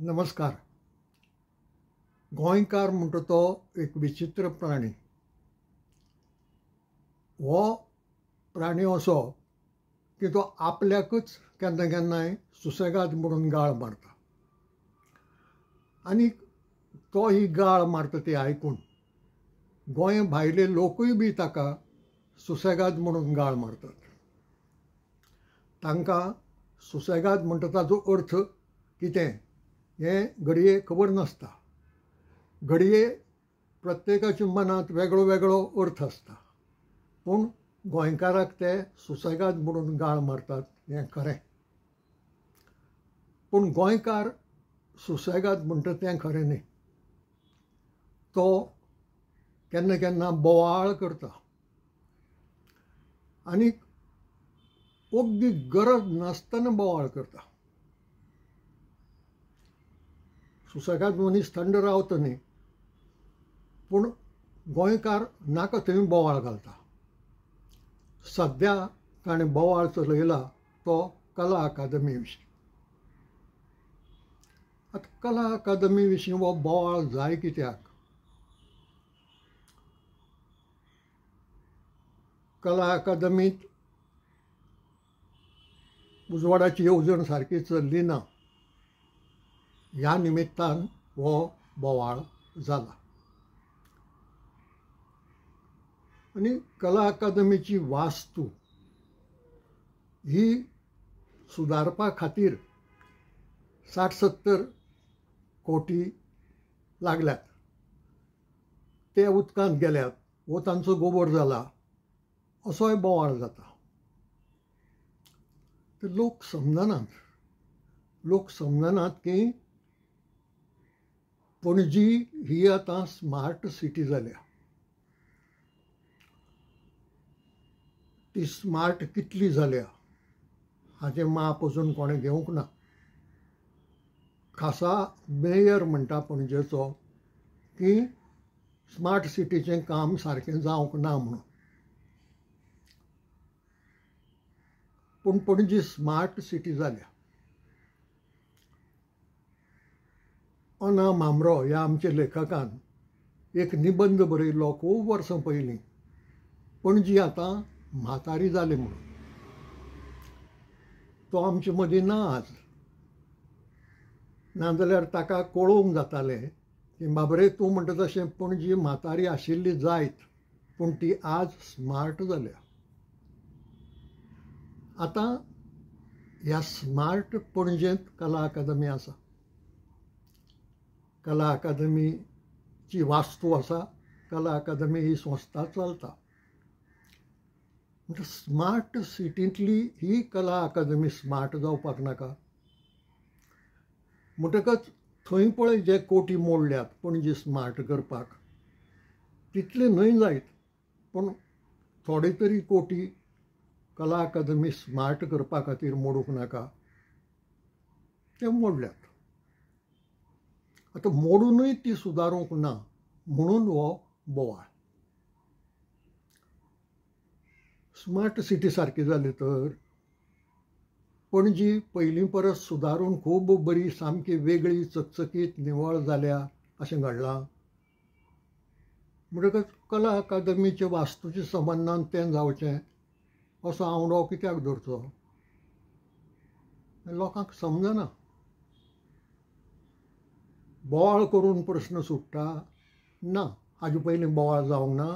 नमस्कार. गोंयकार म्हणटा तो एक विचित्र प्राणी. हो प्राणी असो की तो आपल्याकच केन्ना केन्नाय सुसेगाद म्हणून गाळ मारता आनी तो ही गाळ मारता ती आयकून गोंय भायले लोकूय बी ताका सुसेगाद म्हणून गाळ मारतात. तांकां सुसेगाद म्हणटा ताचो अर्थ कितें हें घडये खबर नासता. घडये प्रत्येकाच्या मनांत वेगळो वेगळो अर्थ आसता, पूण गोंयकाराक ते सुसेगाद म्हणून गाळ मारतात हें खरें. पूण गोंयकार सुसेगाद म्हणटा तें खरें न्ही. तो केन्ना केन्ना बोवाळ करता आनी ओग्गी गरज नासतना बोवाळ करता. सुसेगाद मनीस थंड रावता न्ही, पूण गोंयकार नाका थंय बोवाळ घालता. सद्या ताणें बोवाळ चलयला तो कला अकादमी विशीं. आतां कला अकादमी विशीं हो बोवाळ जाय कित्याक? कला अकादमींत उजवाडाची येवजण सारकी चल्ली ना, ह्या निमित्तान हो बोवाळ जाला. आनी कला अकादमीची वास्तू ही सुदारपा खातीर 60-70 कोटी लागल्यात. ते उदकांत गेल्यात वो तांचो गोबर जाला असोय बोवाळ जाता. ते लोक समजनात की पणजी ही आतां स्मार्ट सिटी जाल्या. ती स्मार्ट कितली जाल्या हाचें माप अजून कोणें घेवंक ना. खासा मेयर म्हणटा पणजेचो की स्मार्ट सिटीचें काम सारकें जावंक ना म्हणून. पूण पणजी स्मार्ट सिटी जाल्या. अना मामरो ह्या आमच्या लेखकान एक निबंध बरयल्लो खूब वर्सां पयलीं, पणजी आतां म्हातारी जाली म्हणून. तो आमचे मदीं ना आज. नाजाल्यार ताका कळोवंक जातालें की बाबरे तूं म्हणटा तशें पणजी म्हातारी आशिल्ली जायत, पूण ती आज स्मार्ट जाल्या. आतां ह्या स्मार्ट पणजेंत कला अकादमी आसा. कला अकादमीची वास्तू आसा. कला अकादमी ही संस्था चलता. म्हणजे स्मार्ट सिटींतली ही कला अकादमी स्मार्ट जावपाक नाका. म्हणटकच थंय पळय जे कोटी मोडल्यात पणजी स्मार्ट करपाक, तितले न्हय जायत, पूण थोडे तरी कोटी कला अकादमी स्मार्ट करपा खातीर मोडूंक नाका. ते मोडल्यात. आतां मोडूनय ती सुदारूंक ना म्हणून हो बोवाळ. स्मार्ट सिटी सारकी जाली तर पणजी पयलीं परस सुदारून खूब बरी सामकी वेगळी चकचकीत निवळ जाल्या अशें घडलां. म्हणटकच कला अकादमीचे वास्तूच्या संबंदान तें जावचें असो आवडो कित्याक धरचो? लोकांक समजना. बोवाळ करून प्रस्न सुट्टा? ना, हाजे पयलीं बोवाळ जावंक ना.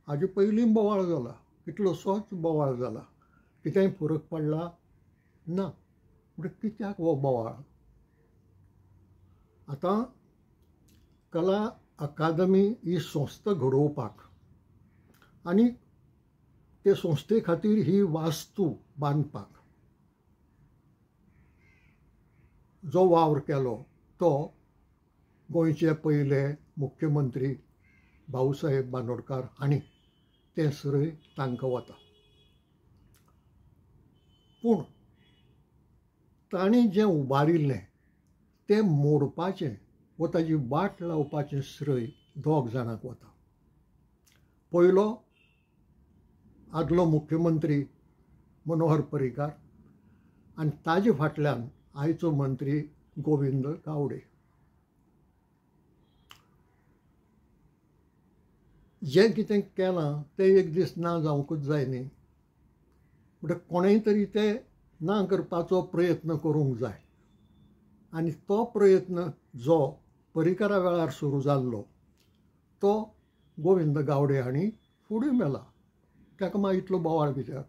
हाजे पयलीं बोवाळ जाला, कितलोसोच बोवाळ जाला. कितेंय फरक पडला ना. म्हणजे कित्याक हो बोवाळ? आतां कला अकादमी ही संस्था घडोवपाक आनी ते संस्थे खातीर ही वास्तू बांदपाक जो वावर केलो तो गोंयचे पयले मुख्यमंत्री भाऊसाहेब बांदोडकार हांणी. तें श्रेय तांकां वता. पूण तांणी जें उबारिल्लें तें मोडपाचें वा ताची वाट लावपाचें श्रेय दोग जाणांक वता. पयलो आदलो मुख्यमंत्री मनोहर पर्रीकार आनी ताजे फाटल्यान आयचो मंत्री गोविंद गावडे. जें कितें केलां तें एक दीस ना जावंकूच जाय न्ही. म्हणजे कोणेय तरी तें ना करपाचो प्रयत्न करूंक जाय. आनी तो प्रयत्न जो पर्रीकारा वेळार सुरू जाल्लो तो गोविंद गावडे हांणी फुडें मेला. ताका मागीर इतलो बोवाळ कित्याक?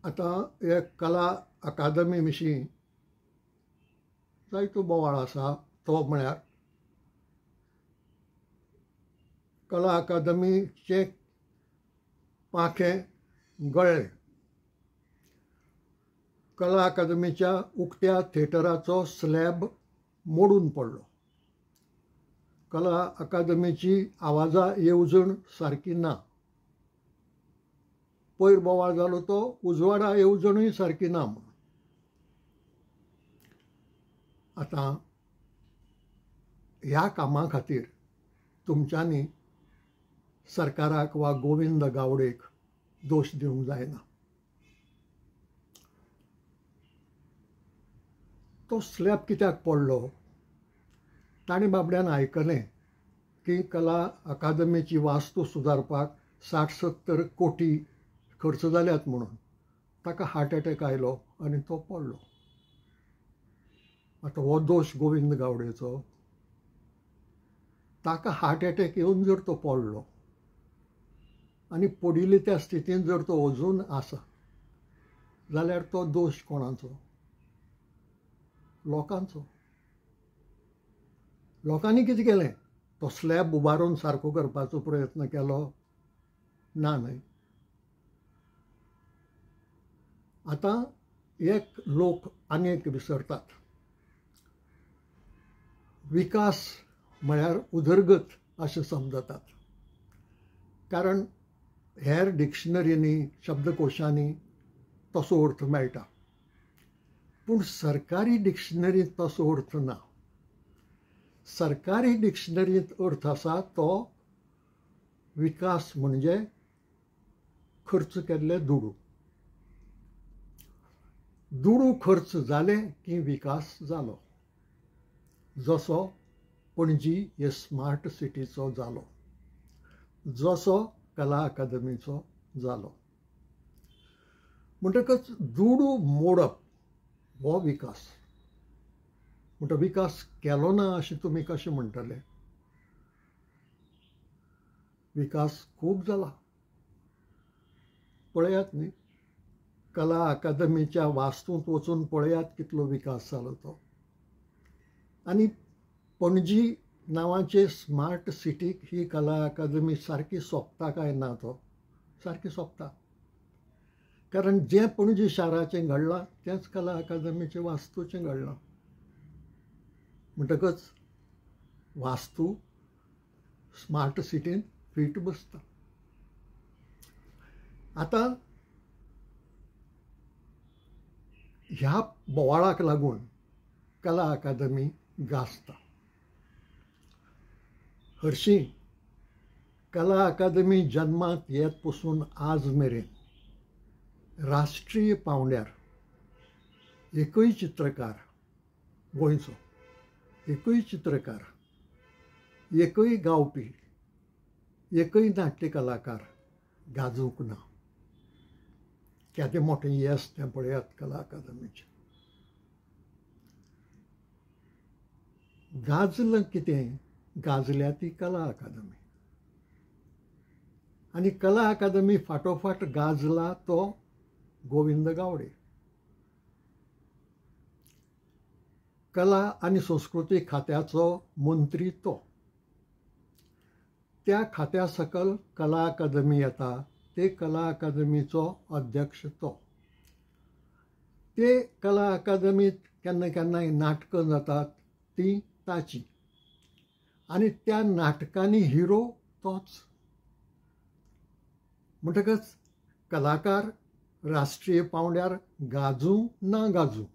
आतां हे कला अकादमी विशीं जायतो बोवाळ आसा. तो म्हळ्यार कला अकादमीचें पाखें गळ्ळें. कला अकादमीच्या उक्त्या थिएटराचो स्लॅब मोडून पडलो. कला अकादमीची आवाजा येवजण सारकी ना. पयर बोवाळ जालो तो उजवाडा येवजणूय सारकी ना म्हूण. आतां ह्या कामा खातीर तुमच्यांनी सरकाराक वा गोविंद गावडेक दोश दिवंक जायना. तो स्लॅब कित्याक पडलो? ताणें बाबड्यान आयकलें की कला अकादमीची वास्तू सुदारपाक 60-70 कोटी खर्च जाल्यात म्हणून. ताका हार्ट एटॅक आयलो आनी तो पडलो. आतां हो दोश गोविंद गावडेचो? ताका हार्ट एटॅक येवन जर तो पडलो आनी पडिल्ले त्या स्थितीन जर तो अजून आसा जाल्यार तो दोश कोणाचो? लोकांचो. लोकांनी कितें केलें? तो स्लॅब उबारून सारको करपाचो प्रयत्न केलो? ना न्हय. आतां एक लोक आनी एक विसरतात. विकास म्हळ्यार उदरगत अशें समजतात. कारण हेर डिक्शनरींनी शब्दकोशांनी तसो अर्थ मेळटा. पूण सरकारी डिक्शनरींत तसो अर्थ ना. सरकारी डिक्शनरींत अर्थ आसा तो विकास म्हणजे खर्च केल्ले दुडू. दुडू खर्च जाले की विकास जालो. जसो पणजी हे स्मार्ट सिटीचो जालो, जसो कला अकादमीचो जालो. म्हणटकच दुडू मोडप हो विकास. म्हणटा विकास केलो ना अशें तुमी कशें म्हणटले? विकास खूब जाला. पळयात न्ही, कला अकादमीच्या वास्तूंत वचून पळयात कितलो विकास जालो तो. आनी पणजी नांवाचे स्मार्ट सिटीक ही कला अकादमी सारकी सोबता काय ना? तो सारकी सोबता. कारण जें पणजी शाराचें घडलां तेंच कला अकादमीचे वास्तूचें घडलां. म्हणटकच वास्तू स्मार्ट सिटीन फीट बसता. आतां ह्या बोवाळाक लागून कला अकादमी गाजता. हरशीं कला अकादमी जन्मांत येत पसून आज मेरेन राष्ट्रीय पांवड्यार एकूय चित्रकार गोंयचो, एकूय चित्रकार, एकूय गावपी, एकूय नाट्य कलाकार गाजूंक ना. केदें मोठें येस तें पळयात कला अकादमीचें. गाजलं कितें? गाजल्या ती कला अकादमी. आनी कला अकादमी फाटोफाट गाजला तो गोविंद गावडे. कला आनी संस्कृती खात्याचो मंत्री तो. त्या खात्या सकल कला अकादमी येता ते कला अकादमीचो अध्यक्ष तो. ते कला अकादमीत केन्ना केन्नाय नाटकां जातात ती ताची. आनी त्या नाटकांनी हिरो तोच. म्हणटकच कलाकार राष्ट्रीय पांवड्यार गाजूं ना गाजूं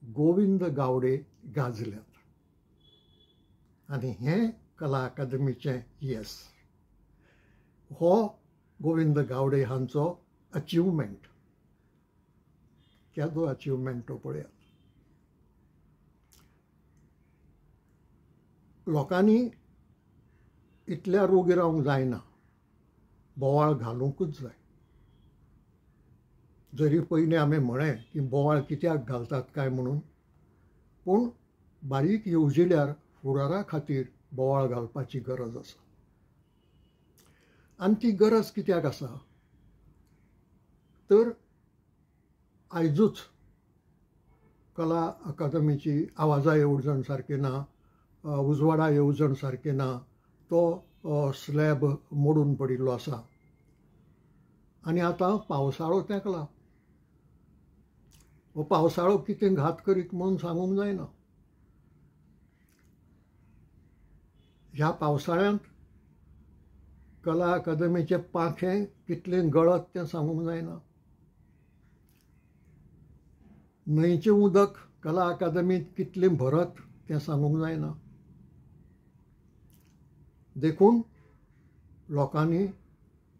गोविंद गावडे गाजल्यात. आनी हें कला अकादमीचें येस. हो गोविंद गावडे हांचो अचिवमेंट. केदो अचिवमेंट तो पळयात. लोकांनी इतल्या रोगी रावंक जायना, बोवाळ घालूंकूच जाय. जरी पयलीं आमी म्हळें की बोवाळ कित्याक घालतात काय म्हणून, पूण बारीक येवजिल्यार फुडारा खातीर बोवाळ घालपाची गरज आसा. आनी ती गरज कित्याक आसा तर आयजूच कला अकादमीची आवाजा येवजण सारकी ना, उजवाडा येवजण सारकी ना, तो स्लॅब मोडून पडिल्लो आसा. आनी आतां पावसाळो तेंकला. हो पावसाळो कितें घात करीत म्हणून सांगूंक जायना. ह्या पावसाळ्यांत कला अकादमीचे पांखे कितलें गळत तें सांगूंक जायना. न्हंयचें उदक कला अकादमींत कितलें भरत तें सांगूंक जायना. देखून लोकांनी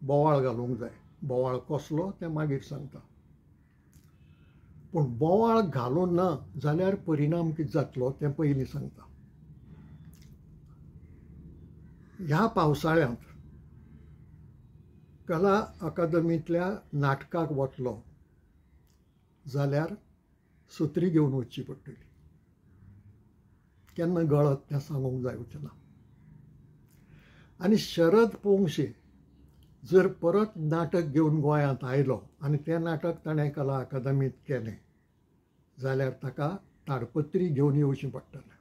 बोवाळ घालूंक जाय. बोवाळ कसलो तें मागीर सांगता. पूण बोवाळ घालूं ना जाल्यार परिणाम कितें जातलो तें पयलीं सांगता. ह्या पावसाळ्यांत कला अकादमींतल्या नाटकाक वतलो जाल्यार सत्री घेवन वचची पडटली. केन्ना गळत तें सांगूंक जावचें ना. आनी शरद पोंक्षे जर परत नाटक घेवन गोंयांत आयलो आनी तें नाटक ताणें कला अकादमींत केलें जाल्यार ताका ताडपत्री घेवन येवचें पडटलें.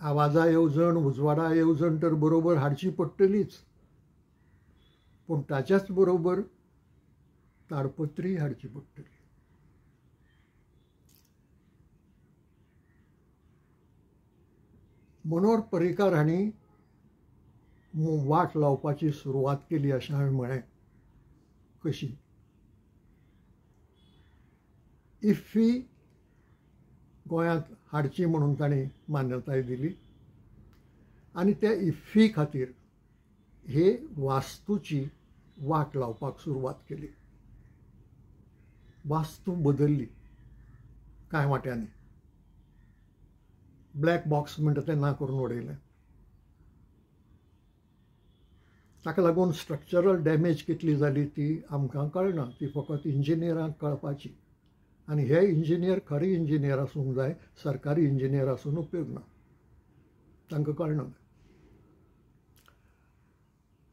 आवाजा येवजण, उजवाडा येवजण तर बरोबर हाडची पडटलीच, पूण ताच्याच बरोबर ताडपत्री हाडची पडटली. मनोहर पर्रीकार हांणी वाट लावपाची सुरवात केली अशें हांवें म्हळें. कशी? इफ्फी गोंयांत हाडची म्हणून ताणें मान्यताय दिली आनी त्या इफ्फी खातीर हे वास्तूची वाट लावपाक सुरवात केली. वास्तू बदल्ली कांय वाट्यांनी. ब्लॅक बॉक्स म्हणटा तें ना करून उडयलें. ताका लागून स्ट्रक्चरल डॅमेज कितली जाली ती आमकां कळना. ती फकत इंजिनियरांक कळपाची. आनी हे इंजिनियर खरे इंजिनियर आसूंक जाय, सरकारी इंजिनियर आसून उपयोग ना. तांकां कळना.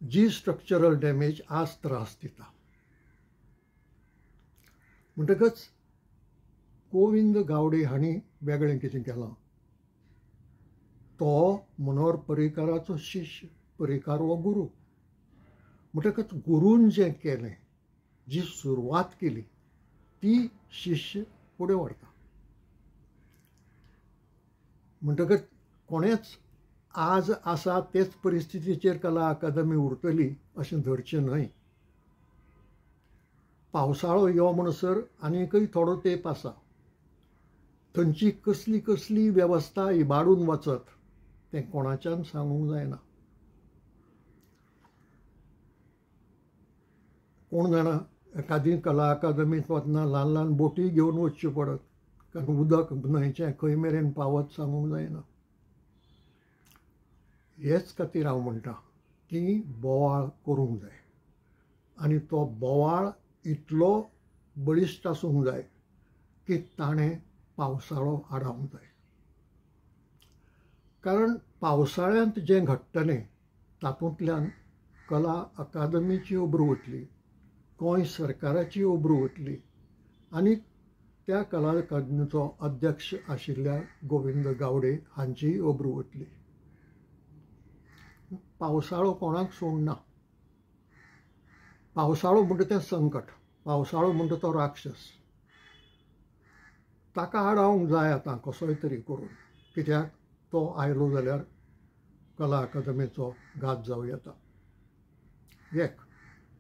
जी स्ट्रक्चरल डॅमेज आज त्रास दिता. म्हणटकच गोविंद गावडे हांणी वेगळें कितें केलां. तो मनोहर पर्रीकाराचो शिश्य. पर्रीकार हो गुरू. म्हणटकच गुरून जें केलें, जी सुरवात केली ती शिश्य फुडें व्हरता. म्हणटकच कोणेच आज आसा तेच परिस्थितीचेर कला अकादमी उरतली अशें धरचें न्हय. पावसाळो यो म्हणसर आनीकय थोडो तेंप आसा. थंयची कसली कसली वेवस्था इबाडून वचत तें कोणाच्यान सांगूंक जायना. कोण जाणा एखादी कला अकादमींत वतना ल्हान ल्हान बोटी घेवन वचच्यो पडत, कारण उदक न्हंयचें खंय मेरेन पावत सांगूंक जायना. हेच खातीर हांव म्हणटा की बोवाळ करूंक जाय. आनी तो बोवाळ इतलो बळिश्ट आसूंक जाय की ताणें पावसाळो आडावंक जाय. कारण पावसाळ्यांत जें घडटलें तातूंतल्यान कला अकादमीची ओबरी वतली, गोंय सरकाराची ओबरी वतली आनी त्या कला अकादमीचो अध्यक्ष आशिल्ल्या गोविंद गावडे हांचीय ओबरी वतली. पावसाळो कोणाक सोडना. पावसाळो म्हणटा तें संकट. पावसाळो म्हणटा तो राक्षस. ताका आडावंक जाय आतां कसोय तरी करून. कित्याक तो आयलो जाल्यार कला अकादमीचो घात जावं येता. एक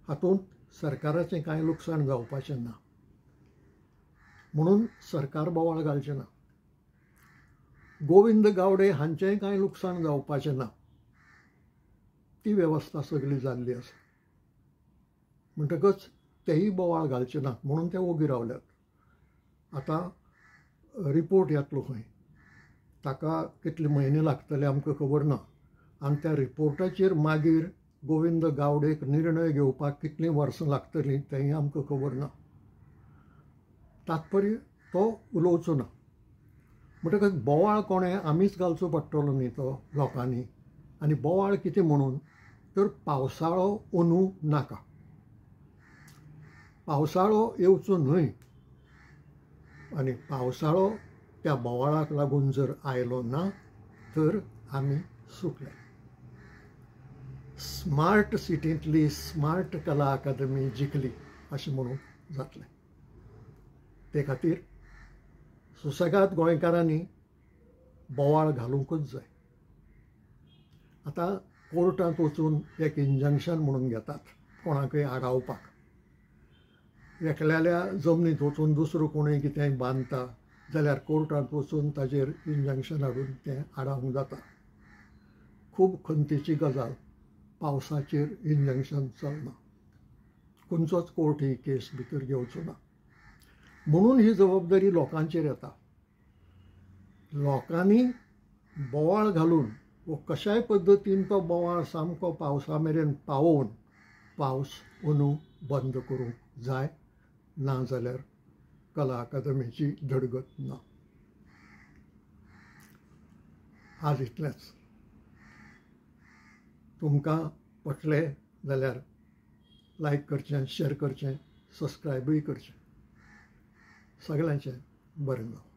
हातूंत सरकाराचें कांय लुकसाण जावपाचें ना. म्हणून सरकार बोवाळ घालचें ना. गोविंद गावडे हांचेंय कांय लुकसाण जावपाचें ना. ती वेवस्था सगळी जाल्ली आसा. म्हणटकच तेही बोवाळ घालचे नात म्हणून ते ओगी रावल्यात. आतां रिपोर्ट येतलो खंय, ताका कितले म्हयने लागतले आमकां खबर ना. आनी त्या रिपोर्टाचेर मागीर गोविंद गावडेक निर्णय घेवपाक कितलीं वर्सां लागतलीं तेंय आमकां खबर ना. तात्पर्य तो उलोवचो ना. म्हणटकच बोवाळ कोणें आमीच घालचो पडटलो न्ही तो लोकांनी. आनी बोवाळ कितें म्हणून तर पावसाळो अंदू नाका, पावसाळो येवचो न्हय. आनी पावसाळो त्या बोवाळाक लागून जर आयलो ना तर आमी सुकले. स्मार्ट सिटींतली स्मार्ट कला अकादमी जिखली अशें म्हणून जातलें. ते खातीर सुसेगाद गोंयकारांनी बोवाळ घालूंकूच जाय. आतां कोर्टांत वचून एक इंजंक्शन म्हणून घेतात कोणाकय आडावपाक. एकल्याल्या जमनींत वचून दुसरो कोणूय कितेंय बांदता जाल्यार कोर्टांत वचून ताजेर इंजंक्शन हाडून तें आडावंक जाता. खूब खंतीची गजाल, पावसाचेर इंजंक्शन चलना. खंयचोच कोर्ट ही केस भितर घेवचो ना. म्हणून ही जबाबदारी लोकांचेर येता. लोकांनी बोवाळ घालून वो कशाय पद्दतीन तो बोवाळ सामको पावसा मेरेन पावोवन पावस अंदू बंद करूंक जाय. ना जाल्यार कला अकादमीची धडगत ना. आज इतलेंच. तुमकां पटलें जाल्यार लायक करचें, शेअर करचें, सबस्क्रायबूय करचें. सगळ्यांचें बरें जावं.